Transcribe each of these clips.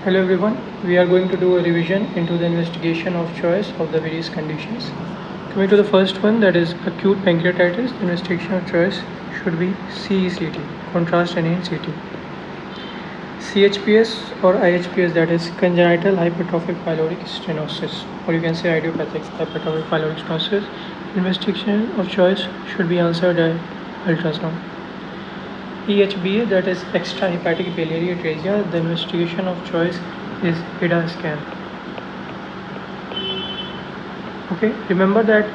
Hello everyone, we are going to do a revision into the investigation of choice of the various conditions. Coming to the first one, that is acute pancreatitis, the investigation of choice should be CECT, contrast enhanced CT. CHPS or IHPS, that is congenital hypertrophic pyloric stenosis, or you can say idiopathic hypertrophic pyloric stenosis. Investigation of choice should be answered by ultrasound. EHBA, that is extrahepatic biliary atresia, the investigation of choice is HIDA scan. Okay, remember that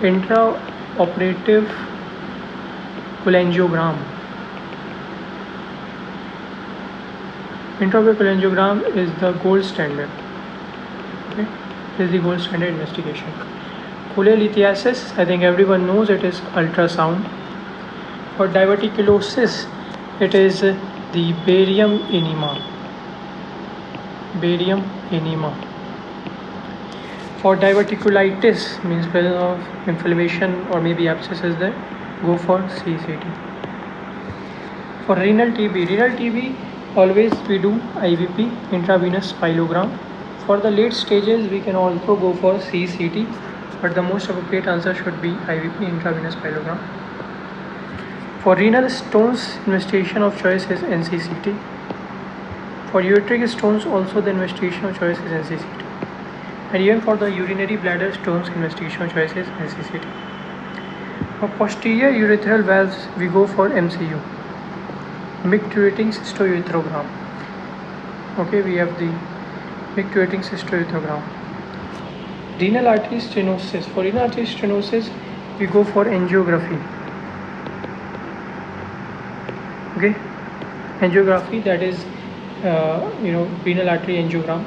intraoperative cholangiogram. Intraoperative cholangiogram is the gold standard. Okay, this is the gold standard investigation. Cholelithiasis, I think everyone knows it is ultrasound. For diverticulosis, it is the barium enema. Barium enema. For diverticulitis, means presence of inflammation or maybe abscess is there, go for CCT. For renal TB, always we do IVP, intravenous pyelogram. For the late stages, we can also go for CCT, but the most appropriate answer should be IVP, intravenous pyelogram. For renal stones, investigation of choice is NCCT. For ureteric stones, also the investigation of choice is NCCT. And even for the urinary bladder stones, investigation of choice is NCCT. For posterior urethral valves, we go for MCU, micturating cystourethrogram. Okay, we have the micturating cystourethrogram. Renal artery stenosis. For renal artery stenosis, we go for angiography. Okay, angiography, that is renal artery angiogram.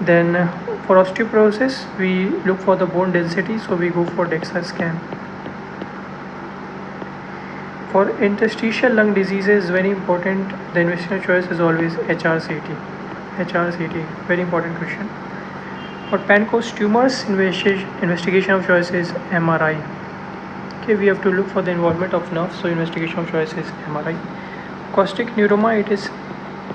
Then for osteoporosis, we look for the bone density, so we go for DEXA scan. For interstitial lung diseases, very important, the investigation choice is always HRCT. HRCT, very important question. For Pankos tumors, investigation of choice is MRI. Okay, we have to look for the involvement of nerves, so investigation of choice is MRI. Caustic neuroma, it is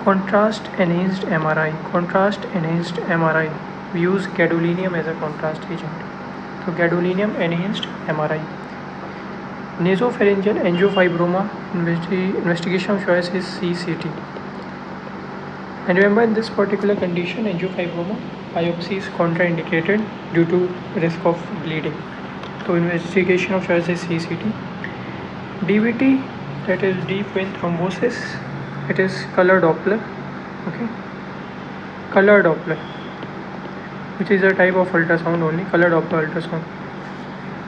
contrast enhanced MRI. Contrast enhanced MRI, we use gadolinium as a contrast agent. So gadolinium enhanced MRI. Nasopharyngeal angiofibroma, investigation of choice is CCT. And remember, in this particular condition, angiofibroma, biopsy is contraindicated due to risk of bleeding. So investigation of choice is CCT. DVT, that is deep vein thrombosis, it is color Doppler. Okay, color Doppler, which is a type of ultrasound only, color Doppler ultrasound.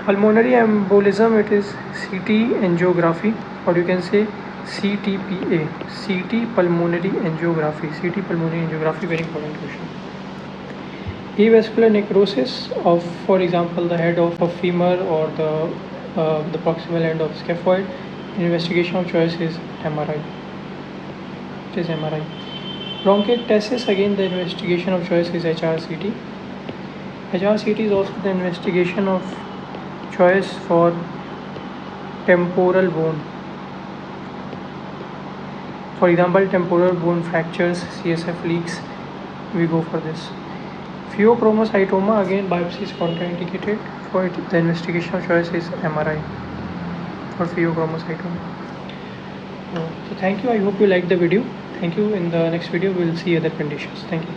Pulmonary embolism, it is CT angiography, or you can say CTPA, CT pulmonary angiography. CT pulmonary angiography, very important question. Avascular necrosis of, for example, the head of a femur or the proximal end of scaphoid, investigation of choice is MRI. It is MRI. Bronchiectasis, again the investigation of choice is HRCT. HRCT is also the investigation of choice for temporal bone. For example, temporal bone fractures, CSF leaks, we go for this. Pheochromocytoma, again biopsy is contraindicated. For it, the investigation of choice is MRI for pheochromocytoma. So thank you. I hope you liked the video. Thank you. In the next video, we will see other conditions. Thank you.